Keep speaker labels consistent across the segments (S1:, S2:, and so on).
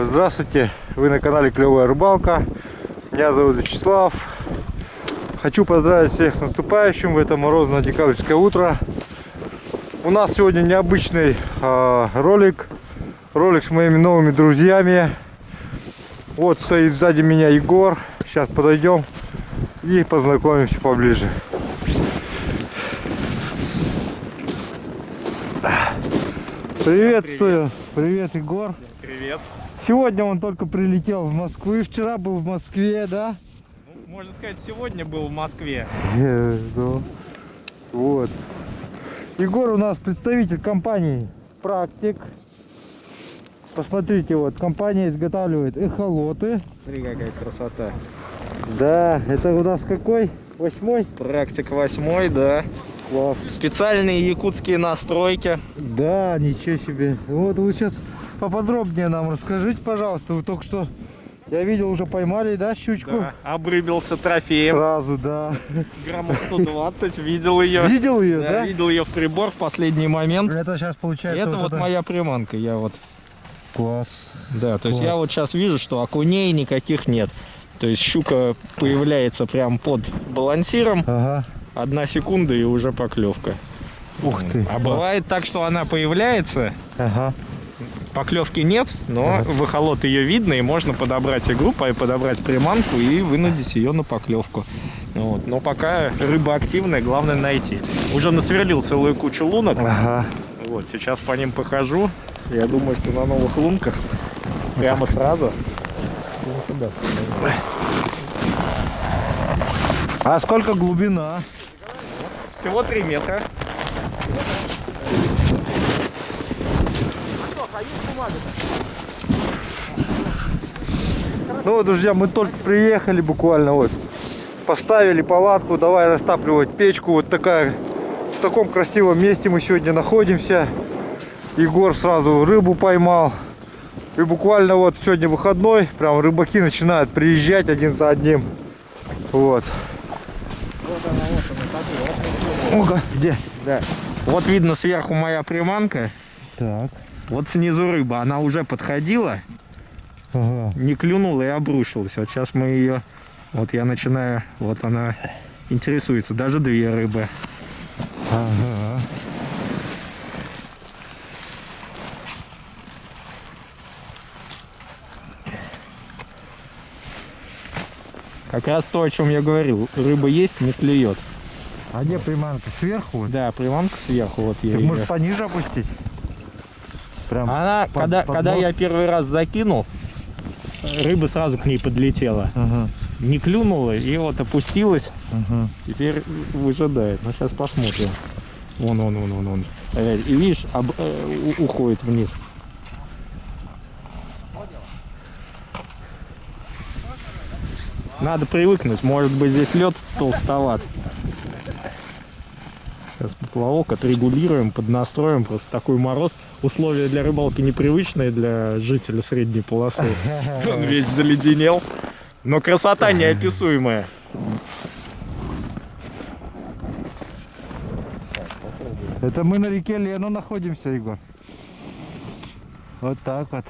S1: Здравствуйте, вы на канале Клевая Рыбалка. Меня зовут Вячеслав. Хочу поздравить всех с наступающим в это морозное декабрьское утро. У нас сегодня необычный ролик с моими новыми друзьями. Вот стоит сзади меня Егор. Сейчас подойдем и познакомимся поближе. Приветствую. Привет, Егор.
S2: Привет.
S1: Сегодня он только прилетел в Москву. Вчера был в Москве, да?
S2: Ну, можно сказать, сегодня был в Москве.
S1: Да. Вот. Егор у нас представитель компании Практик. Посмотрите, вот компания изготавливает эхолоты.
S2: Смотри, какая красота.
S1: Да, это у нас какой? 8-й?
S2: Практик 8, да.
S1: Класс.
S2: Специальные якутские настройки.
S1: Да, ничего себе. Вот вы сейчас поподробнее нам расскажите, пожалуйста. Вы только что, я видел, уже поймали, да, щучку?
S2: Да, обрыбился трофеем.
S1: Сразу, да.
S2: Граммов 120, видел ее.
S1: Видел ее, да?
S2: Видел ее в прибор в последний момент.
S1: Это сейчас получается
S2: Это вот моя приманка, я вот.
S1: Класс.
S2: Да, то есть
S1: Класс.
S2: я вот сейчас вижу, что окуней никаких нет. То есть щука появляется прям под балансиром.
S1: Ага.
S2: 1 секунда и уже поклевка.
S1: Ух ты.
S2: А бывает так, что она появляется,
S1: Ага.
S2: поклевки нет, но в эхолот ее видно, и можно подобрать игру, подобрать приманку и вынудить ее на поклевку. Вот. Но пока рыба активная, главное найти. Уже насверлил целую кучу лунок.
S1: Ага.
S2: Вот, сейчас по ним похожу. Я думаю, что на новых лунках прямо сразу.
S1: А сколько глубина?
S2: Всего 3 метра.
S1: Ну вот, друзья, мы только приехали буквально, вот. Поставили палатку, давай растапливать печку. Вот такая, в таком красивом месте мы сегодня находимся. Егор сразу рыбу поймал. И буквально вот сегодня выходной, прям рыбаки начинают приезжать один за одним. Вот. Ну-ка, где?
S2: Да. Вот видно сверху моя приманка.
S1: Так.
S2: Вот снизу рыба. Она уже подходила,
S1: Ага.
S2: не клюнула и обрушилась. Вот сейчас мы ее... Вот я начинаю... Вот она интересуется. Даже 2 рыбы.
S1: Ага.
S2: Как раз то, о чем я говорил. Рыба есть, не клюет.
S1: А где приманка? Сверху? Вот?
S2: Да, приманка сверху. Вот я
S1: Так,
S2: ее...
S1: может, пониже опустить? Прям
S2: Она, когда я первый раз закинул, рыба сразу к ней подлетела.
S1: Ага.
S2: Не клюнула и вот опустилась.
S1: Ага.
S2: Теперь выжидает. Ну, сейчас посмотрим. Вон. И видишь, уходит вниз. Надо привыкнуть. Может быть, здесь лед толстоват. Сейчас поплавок отрегулируем, поднастроим. Просто такой мороз. Условия для рыбалки непривычные для жителя средней полосы. Он весь заледенел. Но красота неописуемая.
S1: Это мы на реке Лена находимся, Егор. Вот так вот.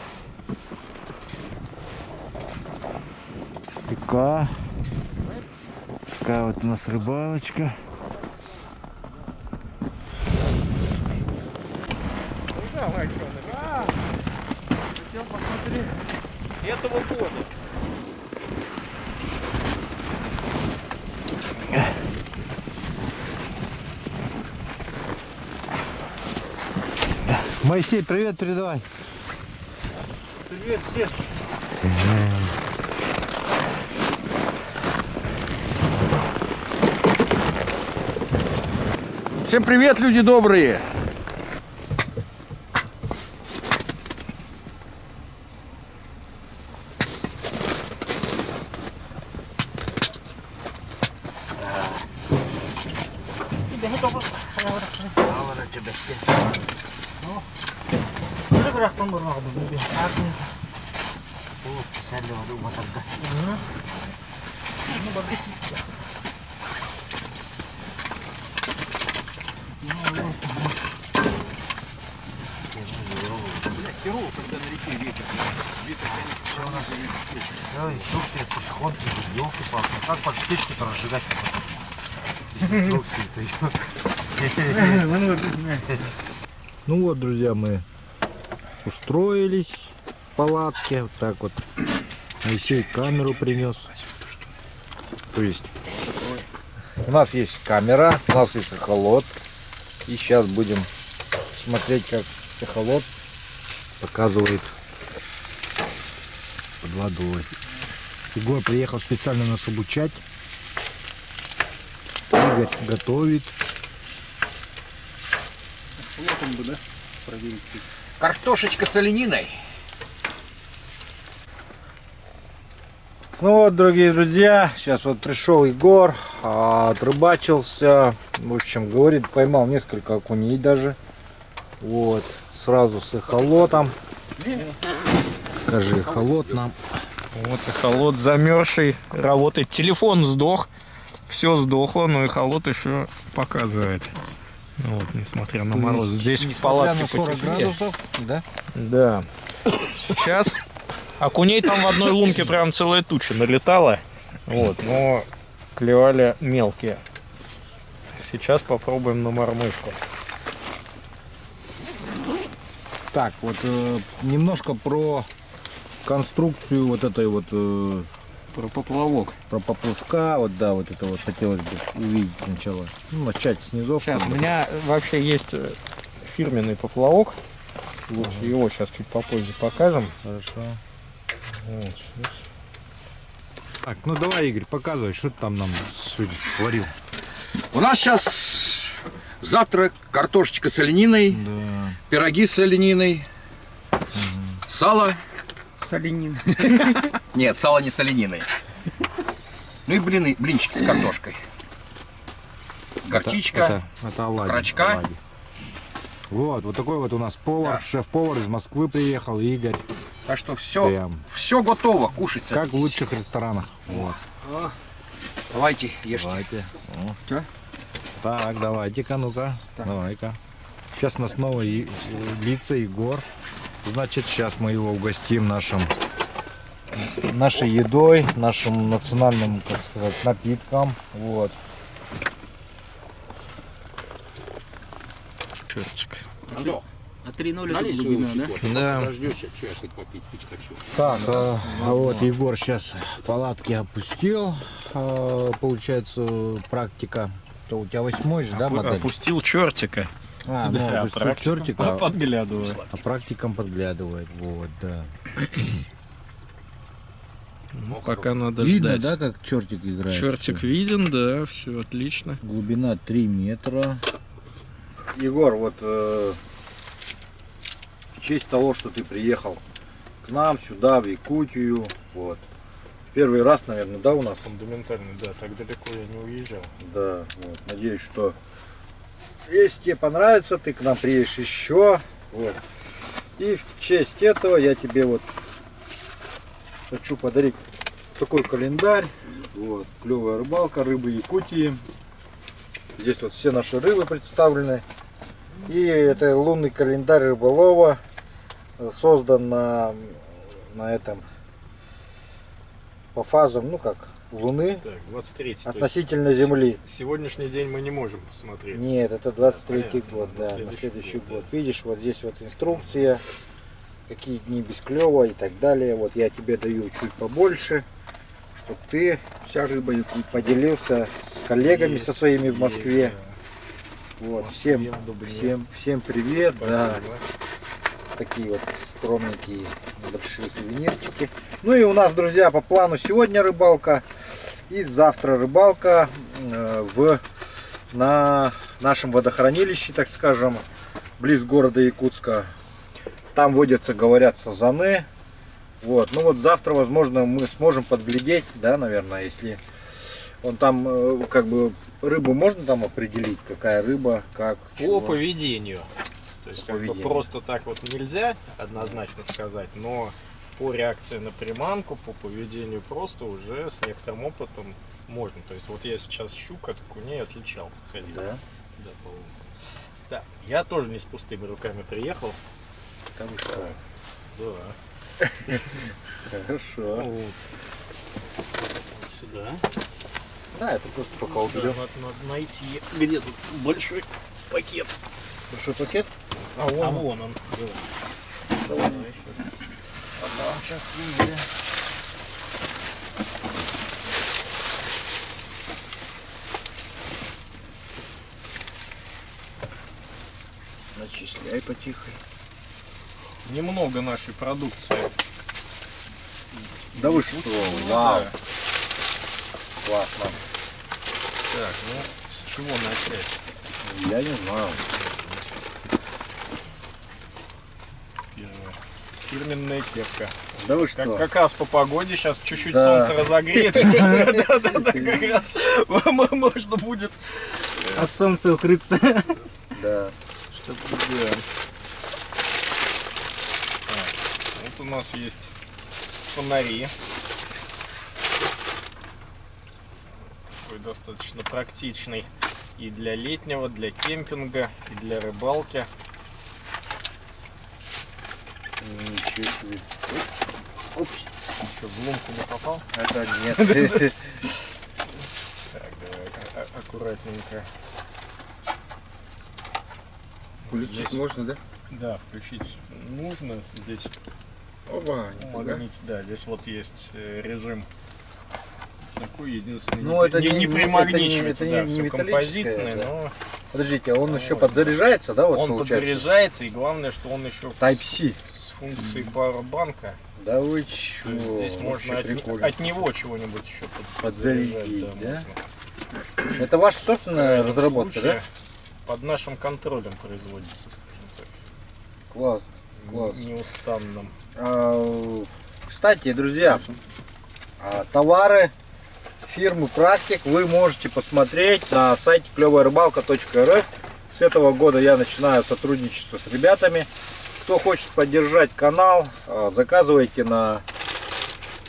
S1: Река. Такая вот у нас рыбалочка.
S2: Хотел посмотреть. Этого поля.
S1: Моисей, привет передавай.
S2: Привет всем.
S3: Всем привет, люди добрые! тяжело, когда на реке ветер. Ветер, конечно, все у нас
S1: Инструкция пешеходки, елки-палки. Как под птичку-то разжигать? Инструкции-то. Ну вот, друзья, мы устроились в палатке. Вот так вот. Моисей камеру принес. То есть у нас есть камера, у нас есть эхолот. И сейчас будем смотреть, как эхолот показывает под водой. Егор приехал специально нас обучать. Игорь готовит.
S3: Флотом бы, да, проверить. Картошечка с олениной.
S1: Ну вот, дорогие друзья, сейчас вот пришел Егор, отрыбачился, в общем, говорит, поймал несколько окуней даже. Вот, сразу с эхолотом. Покажи эхолот нам.
S2: Вот эхолот замерзший, работает. Телефон сдох, все сдохло, но эхолот еще показывает. Вот, несмотря на мороз. Здесь в палатке
S1: 40
S2: потеплее.
S1: градусов, да?
S2: Да. Сейчас окуней там в одной лунке прям целая туча налетала. Вот, но клевали мелкие. Сейчас попробуем на мормышку.
S1: Так, вот немножко про конструкцию вот этой вот
S2: Про поплавок.
S1: про поплавка, вот да, вот это вот хотелось бы увидеть сначала. Ну, начать с низов.
S2: Сейчас, у меня вообще есть фирменный поплавок. Лучше его сейчас чуть попозже покажем.
S1: Хорошо.
S2: Вот, сейчас.
S1: Так, ну давай, Игорь, показывай, что ты там нам сварил.
S3: У нас сейчас завтрак, картошечка с олениной,
S1: Да.
S3: пироги с олениной, сало.
S4: С олениной.
S3: Нет, сало не с олениной. Ну и блинчики с картошкой. Горчичка.
S1: Это оладьи,
S3: крачка.
S1: оладьи. Вот такой вот у нас повар,
S3: Да.
S1: шеф-повар из Москвы приехал, Игорь.
S3: Так что все,
S1: Прям.
S3: все готово, кушать.
S1: Как в лучших ресторанах. Вот.
S3: Давайте, ешьте.
S1: Давайте. Так, давайте-ка, ну-ка. Давай-ка. Сейчас у нас новый лица Егор. Значит, сейчас мы его угостим нашей едой, нашим национальным, как сказать, напитком. Вот.
S2: Чертик.
S3: Антох,
S4: А 3-0
S3: налей
S4: это
S3: свою
S4: глубина, да?
S3: щекотку.
S2: Да.
S3: Подождешься, что я хоть попить пить хочу.
S1: Так, вот Егор сейчас палатки опустил. Получается, практика. То у тебя 8-й же, да, модель?
S2: Опустил чертика.
S1: Опустил чертика,
S2: Подглядываю.
S1: а практикам подглядывает. Вот, да.
S2: Пока надо
S1: Видно,
S2: ждать.
S1: да, как чертик играет?
S2: Чертик виден, да, все отлично.
S1: Глубина 3 метра. Егор, вот в честь того, что ты приехал к нам сюда, в Якутию, вот. В первый раз, наверное, да, у нас?
S2: Фундаментально, да, так далеко я не уезжал.
S1: Да, вот. Надеюсь, что если тебе понравится, ты к нам приедешь еще. Вот. И в честь этого я тебе вот хочу подарить такой календарь. Вот. Клевая рыбалка, рыбы Якутии. Здесь вот все наши рыбы представлены. И это лунный календарь рыболова. Создан на этом по фазам, ну как, Луны
S2: Так, 23
S1: относительно Земли.
S2: Сегодняшний день мы не можем посмотреть.
S1: Нет, это 23-й
S2: Понятно,
S1: год,
S2: на
S1: да, на
S2: следующий
S1: следующий
S2: год,
S1: год. Видишь, вот здесь вот инструкция, какие дни без клёва и так далее. Вот я тебе даю чуть побольше, чтобы ты
S3: Вся рыба якут.
S1: поделился с коллегами
S2: Есть,
S1: со своими в Москве.
S2: есть,
S1: Вот,
S2: Москве,
S1: всем,
S2: Дубне.
S1: всем привет, да.
S2: Спасибо.
S1: Такие вот скромненькие небольшие сувенирчики. Ну и у нас, друзья, по плану сегодня рыбалка и завтра рыбалка на нашем водохранилище, так скажем, близ города Якутска. Там водятся, говорят, сазаны. Вот. Ну вот завтра, возможно, мы сможем подглядеть, да, наверное, если он там, как бы, рыбу можно там определить, какая рыба, как,
S2: По
S1: чего?
S2: поведению. То есть как бы
S1: поведению.
S2: просто так вот нельзя однозначно сказать, но по реакции на приманку, по поведению просто уже с некоторым опытом можно. То есть вот я сейчас щука, так у нее отличал. Ходил.
S1: Да?
S2: Да, по-моему. Да, я тоже не с пустыми руками приехал.
S1: Потому что
S2: Да.
S1: Хорошо.
S2: Вот. Сюда.
S1: Да, это просто пока
S2: Да,
S1: уберем.
S2: надо найти, где тут большой пакет.
S1: Большой пакет?
S2: А вон он. Давай сейчас.
S1: Начисляй потихо.
S2: Немного нашей продукции.
S1: Да вы что? Вау.
S2: Да.
S1: Классно.
S2: Так, ну с чего начать?
S1: Я не знаю.
S2: Первое. Фирменная кепка.
S1: Да вы что?
S2: Как раз по погоде, сейчас чуть-чуть
S1: Да.
S2: солнце разогреет. Да-да-да, как раз можно будет.
S4: От солнца укрыться.
S1: Да.
S2: Что делаем? Вот у нас есть фонари. Такой достаточно практичный и для летнего, для кемпинга, и для рыбалки.
S1: Ничего себе.
S2: Что, в лунку не попал?
S1: Это нет.
S2: Так, давай аккуратненько.
S1: Включить можно, да?
S2: Да, включить нужно. Здесь
S1: Оба,
S2: магнит, да, здесь вот есть режим такой, единственный,
S1: Ну, это
S2: не
S1: не-
S2: примагничивается,
S1: это
S2: да,
S1: не
S2: все
S1: металлическое,
S2: композитное,
S1: да.
S2: но
S1: Подождите, а он еще подзаряжается, да? Вот
S2: он
S1: получается?
S2: подзаряжается, и главное, что он еще
S1: Type-C.
S2: с функцией пауэрбанка.
S1: Да вы
S2: То
S1: чё?
S2: есть здесь
S1: Вообще
S2: можно
S1: прикольно.
S2: от него чего-нибудь еще
S1: Подзарядить, да?
S2: можно.
S1: Это ваша
S2: В
S1: собственная
S2: крайнем
S1: разработка,
S2: случае
S1: да?
S2: Под нашим контролем производится, скажем так.
S1: Класс. Класс.
S2: Неустанным.
S1: Кстати, друзья, товары фирмы Практик вы можете посмотреть на сайте клёвая-рыбалка.рф. С этого года я начинаю сотрудничество с ребятами. Кто хочет поддержать канал, заказывайте на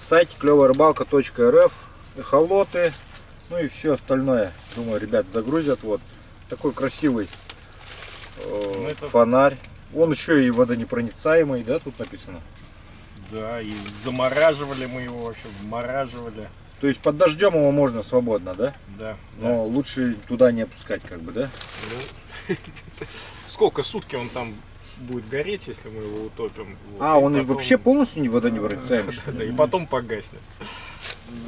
S1: сайте клёвая-рыбалка.рф эхолоты, ну и все остальное. Думаю, ребят загрузят. Вот такой красивый
S2: это-
S1: фонарь. Он еще и водонепроницаемый, да, тут написано.
S2: Да, и замораживали мы его вообще, вмораживали.
S1: То есть под дождем его можно свободно, да?
S2: Да,
S1: Но лучше туда не опускать, как бы, да?
S2: Ну, сколько сутки он там будет гореть, если мы его утопим? Вот,
S1: А,
S2: и
S1: он и
S2: потом-
S1: вообще полностью не водонепроницаемый, что
S2: Да,
S1: ли?
S2: и потом погаснет.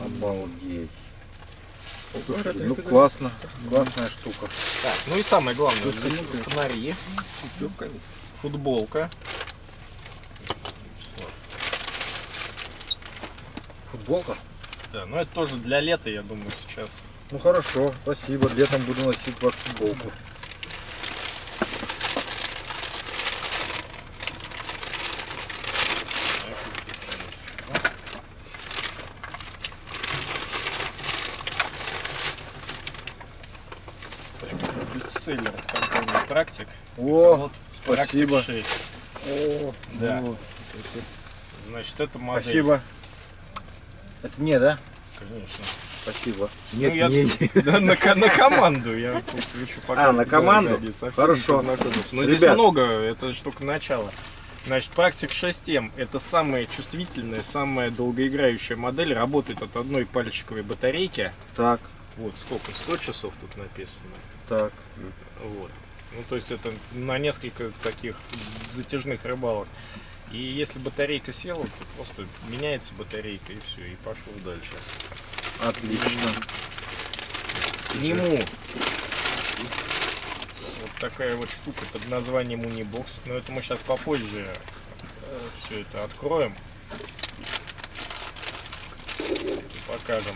S1: Обалдеть. Слушай, ну классно, классная штука.
S2: Так, ну и самое главное, здесь фонари, футболка.
S1: Футболка?
S2: Да, ну это тоже для лета, я думаю, сейчас.
S1: Ну хорошо, спасибо. Летом буду носить вашу футболку.
S2: Бестселлер от компании Практик.
S1: О,
S2: Вот
S1: спасибо.
S2: Практик 6.
S1: О,
S2: Да.
S1: ну,
S2: Значит, это модель.
S1: спасибо. Это мне, да?
S2: Конечно.
S1: Спасибо.
S2: Ну, я да, на команду. Я тут еще пока
S1: на команду?
S2: не совсем
S1: Хорошо.
S2: познакомился. Но здесь
S1: Ребят.
S2: много, это ж только начало. Значит, Практик 6M это самая чувствительная, самая долгоиграющая модель. Работает от одной пальчиковой батарейки.
S1: Так,
S2: Вот сколько? 100 часов тут написано.
S1: так.
S2: Вот. Ну, то есть это на несколько таких затяжных рыбалок. И если батарейка села, то просто меняется батарейка и все, и пошел дальше.
S1: Отлично.
S2: К нему вот такая вот штука под названием Unibox. Но это мы сейчас попозже все это откроем и покажем,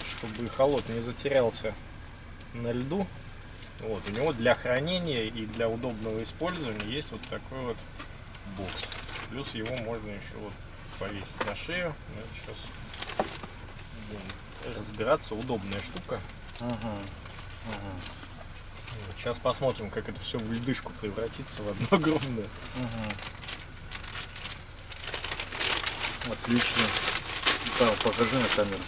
S2: чтобы холод не затерялся на льду. Вот, у него для хранения и для удобного использования есть вот такой вот бокс. Плюс его можно еще вот повесить на шею. Мы сейчас будем разбираться. Удобная штука.
S1: Ага.
S2: Вот, сейчас посмотрим, как это все в льдышку превратится в одно огромное.
S1: Отлично. Да, покажи на камеру.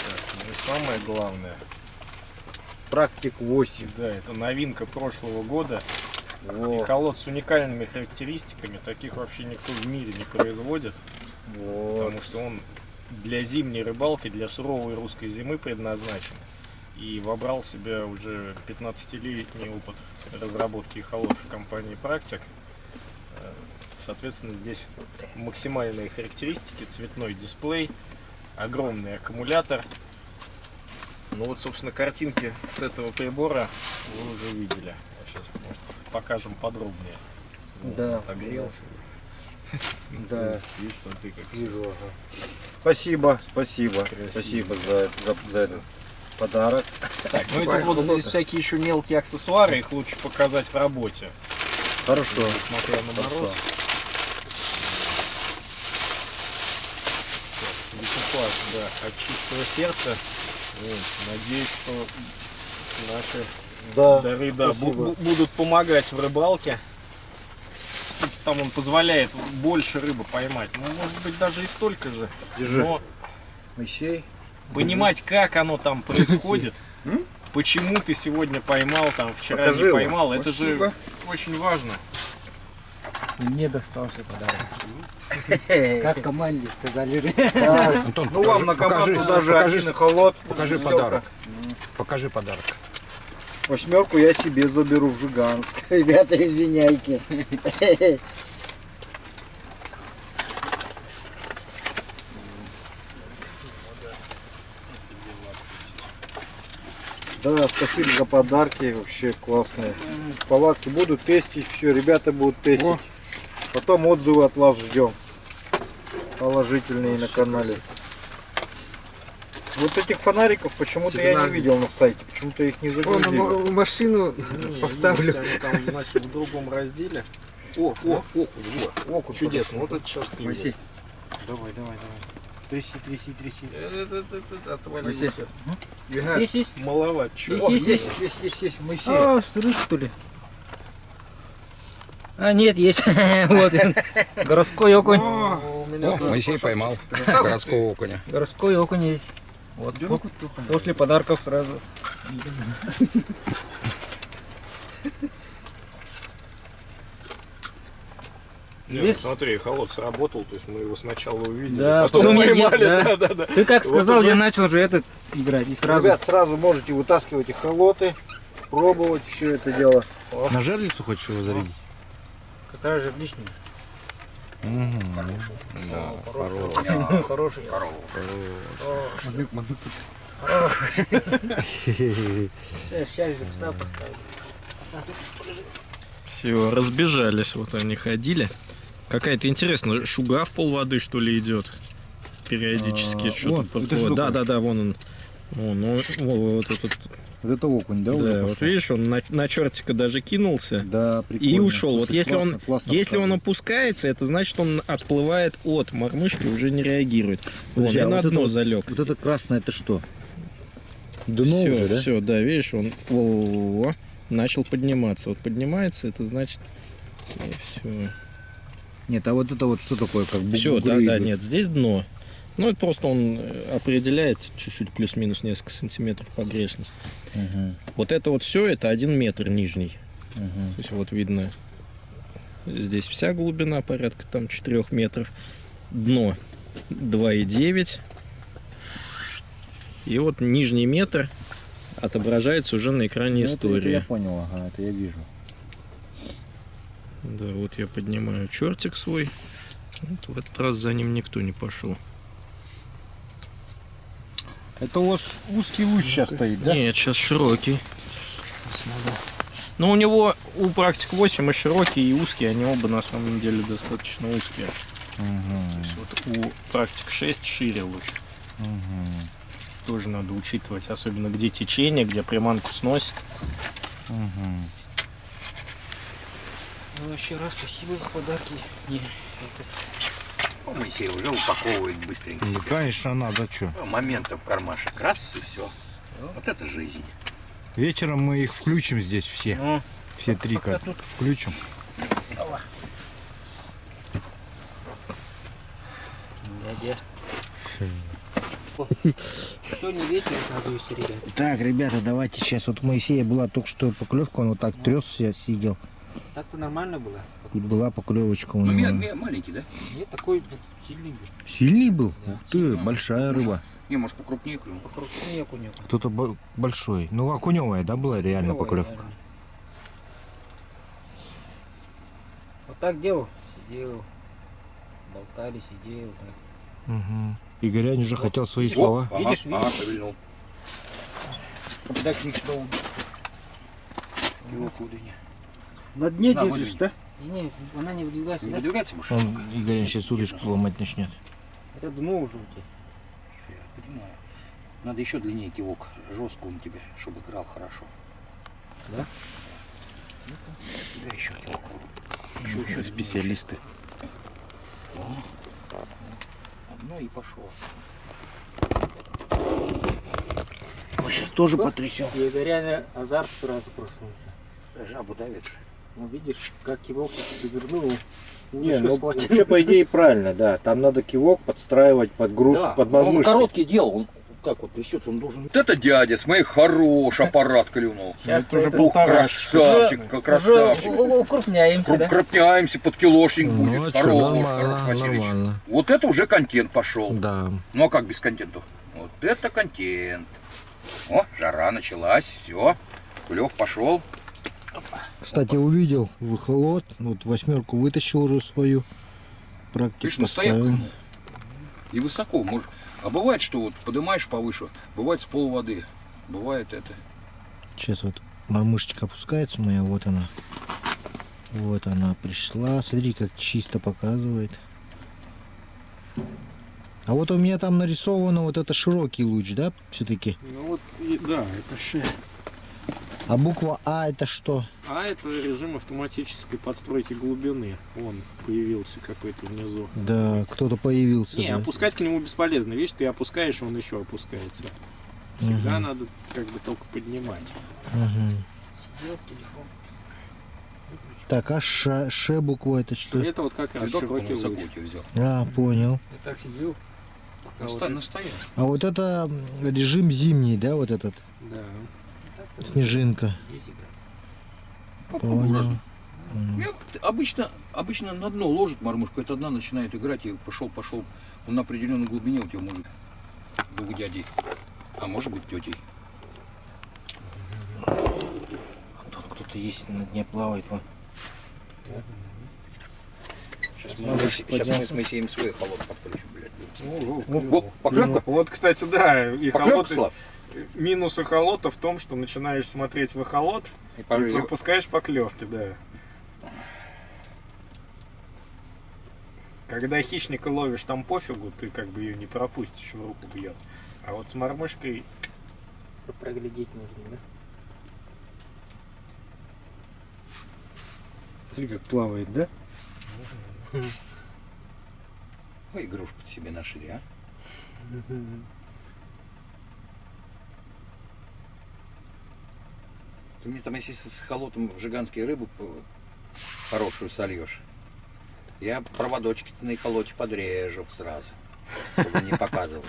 S2: Так, ну и самое главное.
S1: Практик 8.
S2: Да, это новинка прошлого года.
S1: Во.
S2: Эхолот с уникальными характеристиками. Таких вообще никто в мире не производит.
S1: Вот.
S2: Потому что он для зимней рыбалки, для суровой русской зимы предназначен. И вобрал в себя уже 15-летний опыт разработки эхолотов в компании «Практик». Соответственно, здесь максимальные характеристики, цветной дисплей, огромный аккумулятор. Ну вот, собственно, картинки с этого прибора вы уже видели. Сейчас, может, покажем подробнее. Вот,
S4: Да.
S2: отогрелся.
S1: Да.
S2: Видишь, смотри, как
S1: Вижу, ага. Спасибо.
S2: Красиво.
S1: Спасибо за этот подарок.
S2: Так, ну это вот здесь всякие еще мелкие аксессуары, их лучше показать в работе.
S1: Хорошо.
S2: Несмотря на мороз. Экипаж, да, от чистого сердца. Вот, надеюсь, что наши
S1: Да.
S2: дары, да,
S1: спасибо.
S2: будут помогать в рыбалке. Кстати, там он позволяет больше рыбы поймать. Ну, может быть, даже и столько же.
S1: Держи.
S2: Но
S1: Моисей.
S2: понимать, как оно там происходит, почему ты сегодня поймал, там, вчера
S1: Покажи
S2: не
S1: его.
S2: поймал, это же
S1: Спасибо.
S2: очень важно.
S4: Мне достался подарок. Как команде сказали.
S5: Антон,
S1: Ну вам на команду даже
S5: покажи,
S1: один эхолот.
S5: покажи
S1: Шестерка.
S5: подарок. Покажи подарок.
S1: 8 я себе заберу в Жиганск. Ребята, извиняйте. Да, спасибо за подарки, вообще классные. Палатки буду тестить, все, ребята будут тестить. Потом отзывы от вас ждем. Положительные на канале. Вот этих фонариков почему-то я не видел на сайте, почему-то их не загрузили.
S6: Машину поставлю.
S2: Они там, значит, в другом разделе. О,
S1: Окунь,
S2: чудесно. Вот это сейчас
S1: Моисей,
S2: клюет.
S1: давай. Тряси.
S2: Отвалился.
S4: Есть.
S2: Маловат.
S1: О, есть, Моисей.
S4: А, сыры, что ли? А, нет, есть. Вот он. Городской окунь.
S5: О, Моисей поймал городского окуня.
S4: Городской окунь есть. Вот. После подарков сразу.
S2: Не,
S4: Здесь?
S2: ну смотри, эхолот сработал, то есть мы его сначала увидели,
S4: Да,
S2: потом
S4: потом
S2: поймали,
S4: нет,
S2: да.
S4: Ты как
S2: Вот
S4: сказал,
S2: уже-
S4: я начал же этот играть и сразу.
S1: Ребят, сразу можете вытаскивать эхолоты, пробовать все это дело.
S6: На жерлицу хочешь его зарядить?
S4: Какая же лишняя. Хороший. Сейчас же пса поставлю.
S2: Все, разбежались, вот они ходили. Какая-то интересная шуга в полводы, что ли, идет периодически. Что-то да, вон он. Вот этот.
S6: Вот это окунь, да?
S2: Да, вот видишь, он на чертика даже кинулся.
S6: Да, прикольно.
S2: И ушел. Вот
S6: Слушай,
S2: если он опускается, это значит, он отплывает от мормышки, уже не реагирует. Вон,
S6: Подожди,
S2: и
S6: а
S2: на
S6: вот
S2: дно
S6: это
S2: залег.
S6: Вот это красное, это что? Дно
S2: Все,
S6: уже, да?
S2: все, да, видишь, он во-во-во, начал подниматься. Вот поднимается, это значит, и все.
S6: Нет, а вот это вот что такое? Как
S2: Все,
S6: бугры
S2: да,
S6: идут?
S2: нет, здесь дно. Ну, это просто он определяет чуть-чуть плюс-минус несколько сантиметров погрешность.
S6: Мгм,
S2: Вот это вот все, это 1 метр нижний.
S6: мгм.
S2: То есть вот видно, здесь вся глубина порядка там 4 метров. Дно 2,9. И вот нижний метр отображается уже на экране
S6: Ну, это
S2: истории.
S6: я понял, ага, это я вижу.
S2: Да, вот я поднимаю чертик свой. Вот в этот раз за ним никто не пошел.
S6: Это у вас узкий луч сейчас стоит, да?
S2: Нет, сейчас широкий. Но у него у практик 8 и широкий, и узкий, они оба на самом деле достаточно узкие. То есть вот у практик 6 шире луч. Тоже надо учитывать, особенно где течение, где приманку сносит.
S4: Ну, еще раз спасибо за подарки.
S3: Моисей уже упаковывает быстренько.
S6: Ну, конечно, надо, что.
S3: Моментом в кармашек. Раз и все. Вот это жизнь.
S6: Вечером мы их включим здесь все.
S4: Ну,
S6: Все три как включим.
S4: дядя. Что не вечер, радуйся, ребят.
S7: Так, ребята, давайте сейчас. Вот у Моисея была только что поклевка, он вот так трёсся, сидел.
S4: Так-то нормально было?
S7: И была поклевочка у
S3: Ну,
S7: него.
S3: маленький, да?
S4: Нет, такой сильный был.
S7: Сильный был?
S4: Да,
S7: Ух ты, большая рыба.
S3: Не, может покрупнее клюнул.
S4: Покрупнее окунек.
S7: Кто-то большой. Ну, окуневая, да, была реально поклевка?
S4: Вот так делал, сидел, болтали, сидел. Так.
S7: Угу. Игорянин уже хотел свои
S3: О,
S7: слова.
S3: ага,
S4: Видишь,
S3: ага,
S4: видишь?
S3: шевельнул. Так ничего. Его куда не.
S6: На дне
S3: На,
S6: держишь,
S3: выдвинь.
S6: да?
S4: Не, она не выдвигается,
S3: Не
S4: да?
S3: выдвигается больше?
S7: Он, Игорянин, сейчас удочку ломать начнет.
S4: Это дно уже у тебя.
S3: Я понимаю. Надо еще длиннее кивок. Жестко он тебе, чтобы играл хорошо.
S4: Да?
S3: Да, еще кивок. Еще
S7: Специалисты.
S3: Одно и пошел.
S7: Ну, сейчас тоже потрясем.
S4: И реально азарт сразу проснулся.
S3: Жабу давит.
S4: Ну, видишь, как кивок перевернул.
S6: Не, ну вообще по идее правильно, да. Там надо кивок подстраивать под груз,
S3: Да,
S6: под
S3: он
S6: подмышки.
S3: короткий делал, он так вот трясется, он должен... Вот это дядя, смотри, хороший аппарат клюнул.
S4: Сейчас
S2: уже
S3: Ух, красавчик, красавчик.
S4: Укрупняемся, да?
S3: Крупняемся, под килошник
S7: Ну,
S3: будет.
S7: а чё,
S3: Хорош,
S7: нормально,
S3: хорош, Васильевич.
S7: нормально.
S3: Вот это уже контент пошел.
S7: Да.
S3: Ну а как без контента? Вот это контент. О, жара началась, все. Клев пошел.
S7: Кстати, увидел выхолот. Вот восьмерку вытащил уже свою. Практику
S3: Видишь, настояк.
S7: поставил.
S3: И высоко. А бывает, что вот поднимаешь повыше, бывает с полуводы. Бывает это.
S7: Сейчас вот мормышечка опускается моя, вот она. Вот она пришла. Смотри, как чисто показывает. А вот у меня там нарисовано вот это широкий луч, да, все-таки?
S2: Ну вот, да, это шея.
S7: А буква А это что?
S2: А это режим автоматической подстройки глубины. Он появился какой-то внизу.
S7: Да, кто-то появился.
S2: Не,
S7: да.
S2: опускать к нему бесполезно. Видишь, ты опускаешь, он еще опускается. Всегда
S7: Мгм.
S2: надо как бы только поднимать.
S7: Мгм.
S4: Сидел, телефон.
S7: Так, а Ш буква это что?
S2: Это вот как раз
S3: Видал, как он
S2: широкий
S3: высоко
S2: луч.
S3: у тебя взял?
S7: А, понял.
S4: Я так сидел. Пока вот
S3: Настоящий.
S7: А вот это режим зимний, да, вот этот?
S2: Да.
S7: Снежинка.
S4: здесь играл.
S3: Попробуй
S7: Понял.
S3: разно. Обычно на дно ложит мормышку, это одна начинает играть и пошел. Он на определенной глубине у тебя может быть дядей, а может быть тетей.
S7: Тут кто-то есть на дне плавает. Вон.
S3: Сейчас мы с Моисеем свой холод подключим, блядь.
S2: О,
S3: Поклевка?
S2: Вот, кстати, да, и
S3: Поклевка,
S2: холод,
S3: Слав?
S2: минус эхолота в том, что начинаешь смотреть в эхолот
S3: И
S2: и
S3: повезёт.
S2: пропускаешь поклевки, да. Когда хищника ловишь, там пофигу, ты как бы ее не пропустишь, в руку бьет. А вот с мормышкой
S4: Проглядеть нужно, да?
S6: Смотри, как плавает, да?
S3: Ой, игрушку-то себе нашли, а? Ты мне там, если с холотом в жиганские рыбу хорошую сольешь, я проводочки-то на эхолоте подрежу сразу, чтобы не показывать.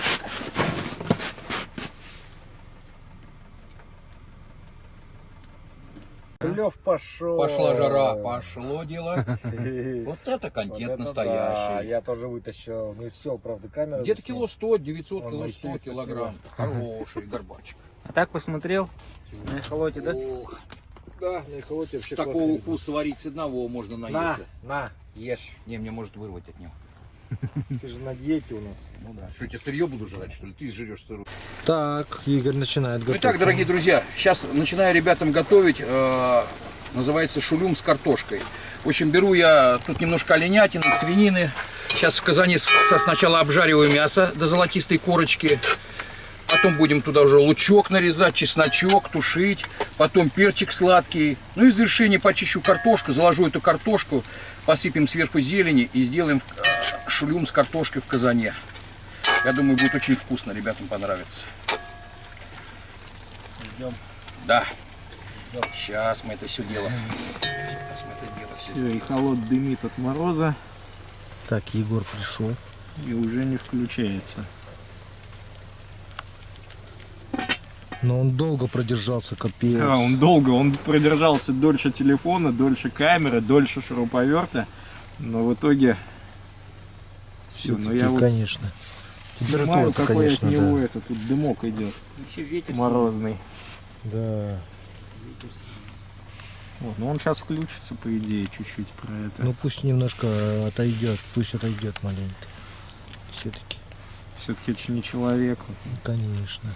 S6: Клев пошел.
S3: Пошла жара, пошло дело. Вот это контент
S6: Да,
S3: настоящий.
S6: я тоже вытащил. Ну и все, правда, камера.
S3: Где-то кило 100, 900,
S6: Он
S3: кило
S6: Моисей,
S3: 100 килограмм. Хороший горбачик.
S4: А так посмотрел на эхолоте, да?
S3: Ох,
S6: Да, на эхолоте
S3: с
S6: вообще
S3: такого
S6: классная
S3: укуса варить с одного можно
S6: рыба.
S3: наесться.
S6: На, ешь.
S3: Не, мне может вырвать от него.
S6: Ты же на диете у нас.
S3: Ну да. Что, я тебе сырье буду жрать, что ли? Ты жрешь сырую.
S7: Так, Игорь начинает готовить.
S3: Итак, дорогие друзья, сейчас начинаю ребятам готовить, называется шулюм с картошкой. В общем, беру я тут немножко оленятины, свинины. Сейчас в казане сначала обжариваю мясо до золотистой корочки. Потом будем туда уже лучок нарезать, чесночок, тушить. Потом перчик сладкий. Ну и в завершение почищу картошку, заложу эту картошку, посыпем сверху зелени и сделаем шулюм с картошкой в казане. Я думаю, будет очень вкусно, ребятам понравится.
S6: Ждем.
S3: Да. Сейчас мы это все делаем. Сейчас мы это дело все.
S2: и холод дымит от мороза
S7: Так, Егор пришел.
S2: и уже не включается.
S7: Но он долго продержался, капец.
S2: Да, он продержался дольше телефона, дольше камеры, дольше шуруповерта. Но в итоге... Все, но я вот
S7: конечно.
S2: снимаю,
S7: Температура-то,
S2: какой
S7: конечно,
S2: от него
S7: да.
S2: этот тут дымок идет.
S4: Еще ветер.
S2: Морозный.
S7: Да.
S2: Вот, ну он сейчас включится, по идее, чуть-чуть про это.
S7: Ну пусть немножко отойдет, пусть отойдет маленько. Все-таки.
S2: Все-таки это же не человек.
S7: Конечно.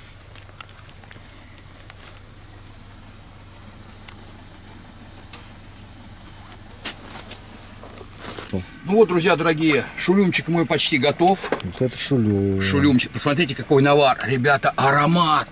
S3: Ну вот, друзья дорогие, шулюмчик мой почти готов.
S7: Вот это шулю.
S3: Шулюмчик, посмотрите, какой навар. Ребята, аромат.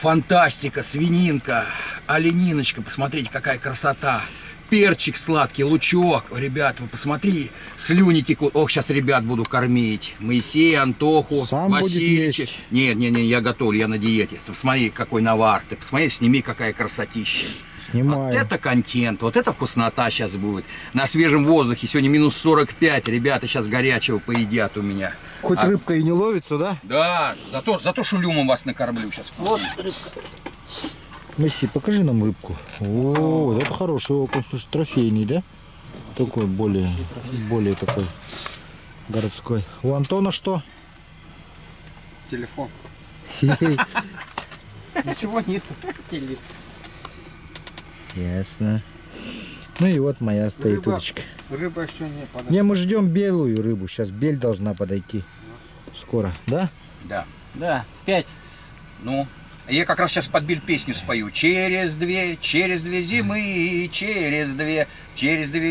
S3: Фантастика, свининка, олениночка. Посмотрите, какая красота. Перчик сладкий, лучок. Ребят, вы посмотри, слюни текут. Ох, сейчас ребят буду кормить. Моисея, Антоху,
S7: Сам будет
S3: Васильича.
S7: есть?
S3: Нет, я готовлю, я на диете. Ты посмотри, какой навар. Ты посмотри, сними, какая красотища.
S7: Снимаю.
S3: Вот это контент, вот это вкуснота сейчас будет. На свежем воздухе, сегодня минус 45, ребята сейчас горячего поедят у меня.
S7: Хоть рыбка и не ловится, да?
S3: Да, зато шулюмом вас накормлю сейчас вкусно.
S7: Месси, покажи нам рыбку. О, вот это хороший окунь, слушай, трофейный, да? Такой более такой городской. У Антона что?
S4: Телефон.
S7: Ничего нет. Ясно. Ну и вот моя стоит удочка.
S4: Рыба еще не подошла.
S7: Не, мы ждем белую рыбу. Сейчас бель должна подойти. Скоро, да?
S3: Да.
S4: Да, 5.
S3: Ну, я как раз сейчас под бель песню спою. Через две зимы, через две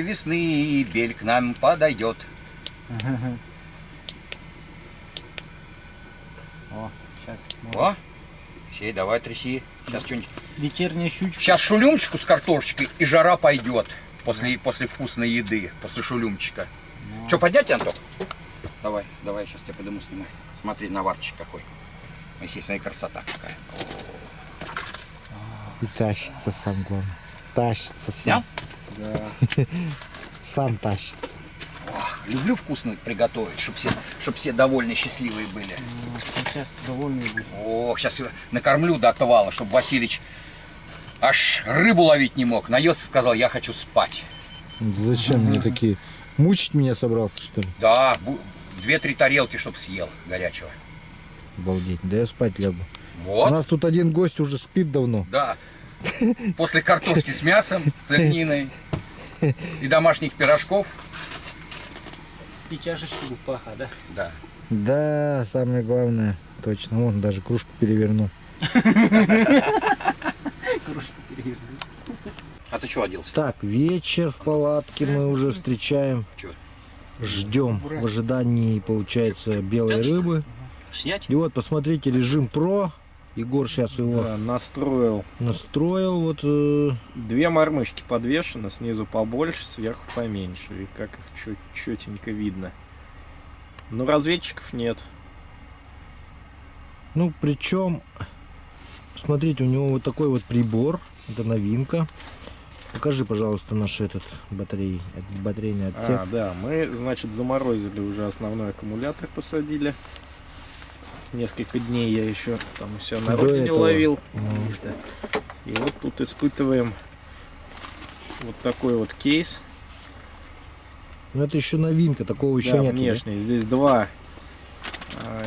S3: весны бель к нам подойдет.
S4: О, сейчас.
S3: О, все, давай тряси. Сейчас что-нибудь.
S4: Вечерняя щучка.
S3: Сейчас шулюмчику с картошечкой, и жара пойдет после вкусной еды, после шулюмчика. Что, поднять, Антон? Давай, я сейчас тебя подниму, снимай. Смотри, наварчик какой. Естественно, и красота какая.
S7: И тащится сам, главное. Тащится
S3: Снял?
S7: сам. Сам тащится.
S3: Ох, люблю вкусно приготовить, чтобы все довольны, счастливые были.
S4: Сейчас довольный будет.
S3: О, сейчас накормлю до отвала, чтобы Василич аж рыбу ловить не мог. Наелся, сказал, я хочу спать.
S7: Зачем мне такие? Мучить меня собрался, что ли?
S3: Да, 2-3 тарелки, чтобы съел горячего.
S7: Обалдеть. Да я спать лягу. У
S3: Вот,
S7: нас тут один гость уже спит давно.
S3: да. После картошки с мясом, с олениной и домашних пирожков.
S4: И чашечку гупаха, да?
S3: Да.
S7: Да, самое главное. Точно. Вон даже кружку перевернул.
S4: Кружку перевернуть.
S3: А ты что оделся?
S7: Так, вечер в палатке мы уже встречаем.
S3: Чё?
S7: Ждем в ожидании, получается, белой рыбы.
S3: Снять?
S7: И вот, посмотрите, режим Pro. Егор сейчас его
S2: Да, настроил.
S7: настроил. Вот
S2: 2 мормышки подвешены, снизу побольше, сверху поменьше. И как их четенько видно. Но разведчиков нет.
S7: ну, причем, смотрите, у него вот такой вот прибор. Это новинка. Покажи, пожалуйста, наш этот батарейный отсек.
S2: Да, мы, значит, заморозили уже основной аккумулятор, посадили. Несколько дней я еще там все на
S7: До
S2: родине
S7: этого.
S2: ловил. И вот тут испытываем вот такой вот кейс.
S7: Ну, это еще новинка, такого еще
S2: Да,
S7: нет.
S2: внешний. Здесь 2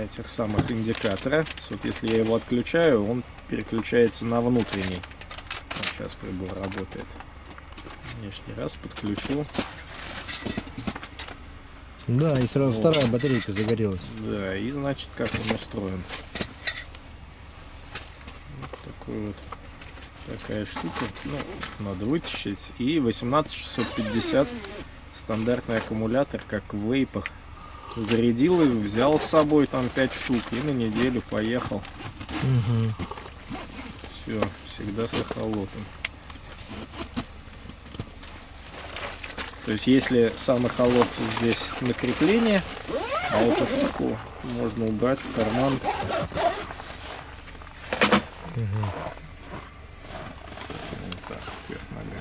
S2: этих самых индикатора. Вот если я его отключаю, он переключается на внутренний. Вот сейчас прибор работает. Внешний раз подключил.
S7: Да, и сразу
S2: Вот.
S7: вторая батарейка загорелась.
S2: Да, и значит как он устроен. Вот такой вот. Такая штука. Ну, надо вытащить. И 18650 стандартный аккумулятор, как в вейпах. Зарядил их, взял с собой там 5 штук и на неделю поехал.
S7: Угу.
S2: Все, всегда с эхолотом. То есть если сам эхолот здесь на крепление, а эту штуку можно убрать в карман. Вот так, вверх нога.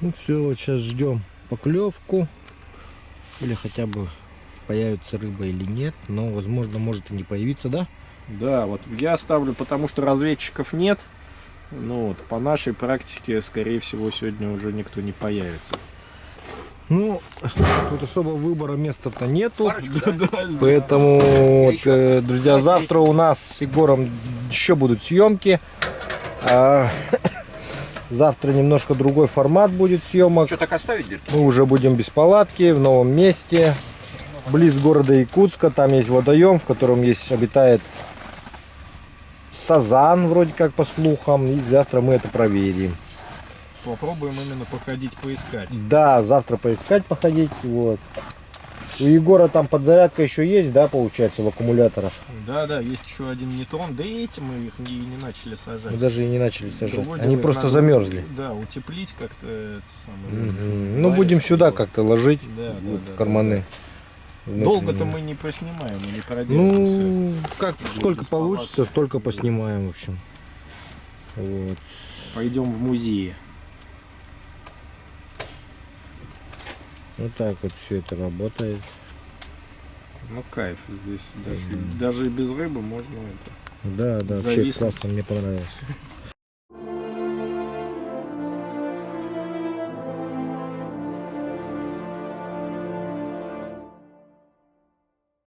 S7: Ну все, вот сейчас ждем поклевку. Или хотя бы появится рыба или нет. Но возможно может и не появиться, да?
S2: Да, вот я ставлю, потому что разведчиков нет. Ну вот, по нашей практике, скорее всего, сегодня уже никто не появится.
S1: Ну, тут особо выбора места-то нету.
S3: Парочку, да?
S1: Поэтому, вот,
S3: еще.
S1: друзья, завтра у нас с Егором еще будут съемки. Завтра немножко другой формат будет съемок.
S3: Что, так оставить, Дирк?
S1: Мы уже будем без палатки, в новом месте, близ города Якутска. Там есть водоем, в котором обитает сазан, вроде как по слухам. И завтра мы это проверим.
S2: Попробуем именно походить, поискать.
S1: Да, завтра поискать, походить. Вот. У Егора там подзарядка еще есть, да, получается, в аккумуляторах?
S2: Да, есть еще один нейтрон. Да и эти мы их и не начали сажать.
S1: Мы даже и не начали сажать.
S2: Вроде
S1: Они
S2: бы
S1: просто
S2: надо,
S1: замерзли.
S2: Да, утеплить как-то это самое.
S1: Мгм. Ну, будем сюда как-то ложить,
S2: Да,
S1: вот,
S2: да,
S1: в карманы.
S2: Долго-то мы не поснимаем, мы не проделаемся.
S1: Ну, как, сколько
S2: без
S1: получится,
S2: палатки.
S1: столько поснимаем, в общем. Вот.
S2: Пойдем в музей.
S1: Вот так вот все это работает.
S2: Ну кайф, здесь даже и без рыбы можно это.
S1: Да, вообще
S2: Зависнуть.
S1: классно, мне понравилось.